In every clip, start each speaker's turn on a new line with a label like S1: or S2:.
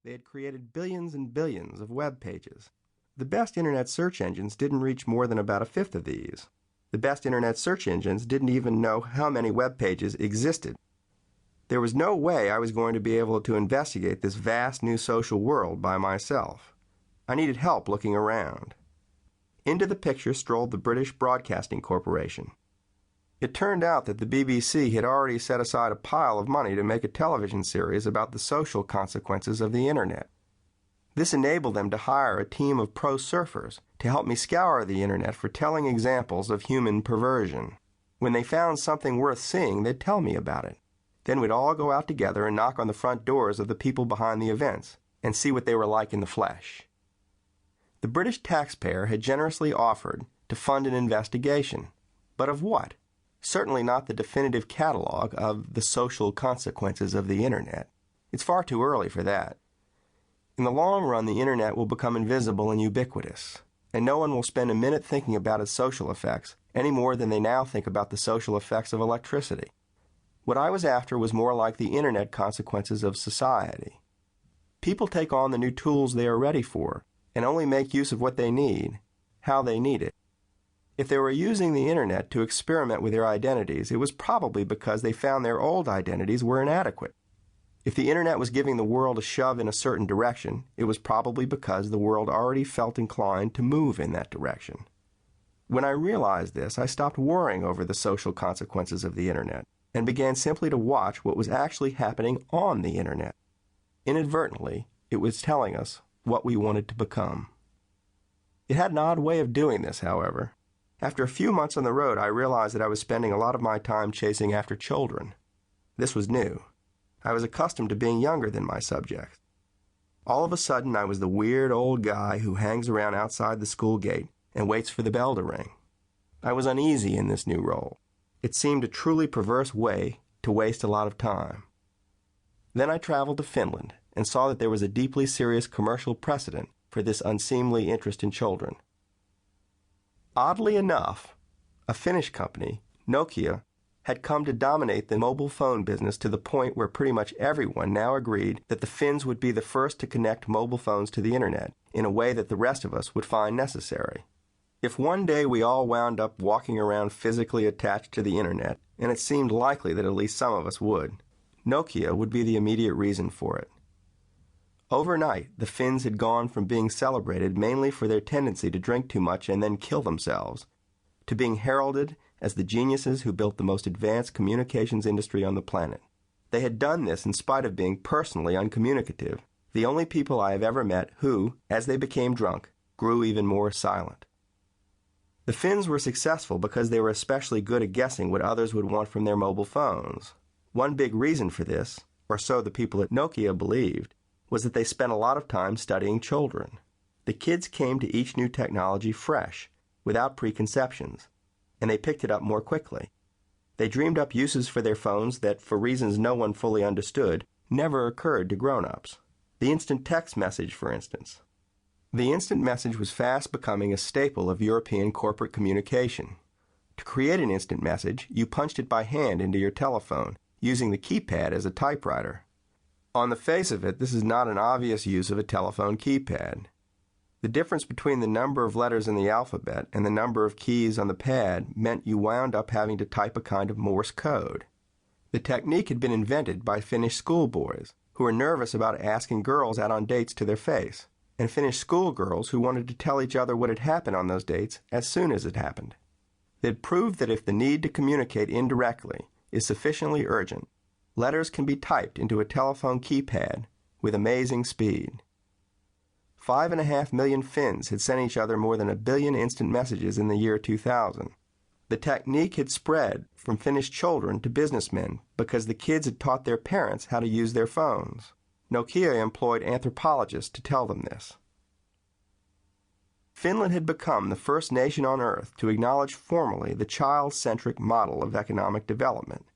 S1: They had created billions and billions of web pages. The best internet search engines didn't reach more than about a fifth of these. The best internet search engines didn't even know how many web pages existed. There was no way I was going to be able to investigate this vast new social world by myself. I needed help looking around. Into the picture strolled the British Broadcasting Corporation. It turned out that the BBC had already set aside a pile of money to make a television series about the social consequences of the Internet. This enabled them to hire a team of pro surfers to help me scour the Internet for telling examples of human perversion. When they found something worth seeing, they'd tell me about it. Then we'd all go out together and knock on the front doors of the people behind the events and see what they were like in the flesh. The British taxpayer had generously offered to fund an investigation. But of what? Certainly not the definitive catalog of the social consequences of the Internet. It's far too early for that. In the long run, the Internet will become invisible and ubiquitous, and no one will spend a minute thinking about its social effects any more than they now think about the social effects of electricity. What I was after was more like the Internet consequences of society. People take on the new tools they are ready for, and only make use of what they need, how they need it. If they were using the Internet to experiment with their identities, it was probably because they found their old identities were inadequate. If the Internet was giving the world a shove in a certain direction, it was probably because the world already felt inclined to move in that direction. When I realized this, I stopped worrying over the social consequences of the Internet and began simply to watch what was actually happening on the Internet. Inadvertently, it was telling us what we wanted to become. It had an odd way of doing this, however. After a few months on the road, I realized that I was spending a lot of my time chasing after children. This was new. I was accustomed to being younger than my subjects. All of a sudden, I was the weird old guy who hangs around outside the school gate and waits for the bell to ring. I was uneasy in this new role. It seemed a truly perverse way to waste a lot of time. Then I traveled to Finland and saw that there was a deeply serious commercial precedent for this unseemly interest in children. Oddly enough, a Finnish company, Nokia, had come to dominate the mobile phone business to the point where pretty much everyone now agreed that the Finns would be the first to connect mobile phones to the Internet in a way that the rest of us would find necessary. If one day we all wound up walking around physically attached to the Internet, and it seemed likely that at least some of us would, Nokia would be the immediate reason for it. Overnight, the Finns had gone from being celebrated mainly for their tendency to drink too much and then kill themselves, to being heralded as the geniuses who built the most advanced communications industry on the planet. They had done this in spite of being personally uncommunicative, the only people I have ever met who, as they became drunk, grew even more silent. The Finns were successful because they were especially good at guessing what others would want from their mobile phones. One big reason for this, or so the people at Nokia believed, was that they spent a lot of time studying children. The kids came to each new technology fresh, without preconceptions, and they picked it up more quickly. They dreamed up uses for their phones that, for reasons no one fully understood, never occurred to grown-ups. The instant text message, for instance. The instant message was fast becoming a staple of European corporate communication. To create an instant message, you punched it by hand into your telephone, using the keypad as a typewriter. On the face of it, this is not an obvious use of a telephone keypad. The difference between the number of letters in the alphabet and the number of keys on the pad meant you wound up having to type a kind of Morse code. The technique had been invented by Finnish schoolboys, who were nervous about asking girls out on dates to their face, and Finnish schoolgirls who wanted to tell each other what had happened on those dates as soon as it happened. They'd proved that if the need to communicate indirectly is sufficiently urgent, letters can be typed into a telephone keypad with amazing speed. 5.5 million Finns had sent each other more than 1 billion instant messages in the year 2000. The technique had spread from Finnish children to businessmen because the kids had taught their parents how to use their phones. Nokia employed anthropologists to tell them this. Finland had become the first nation on earth to acknowledge formally the child-centric model of economic development.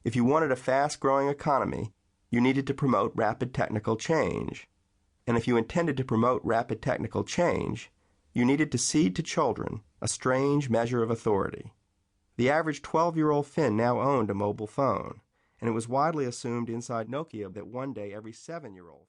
S1: If you wanted a fast-growing economy, you needed to promote rapid technical change. And if you intended to promote rapid technical change, you needed to cede to children a strange measure of authority. The average 12-year-old Finn now owned a mobile phone, and it was widely assumed inside Nokia that one day every 7-year-old Finn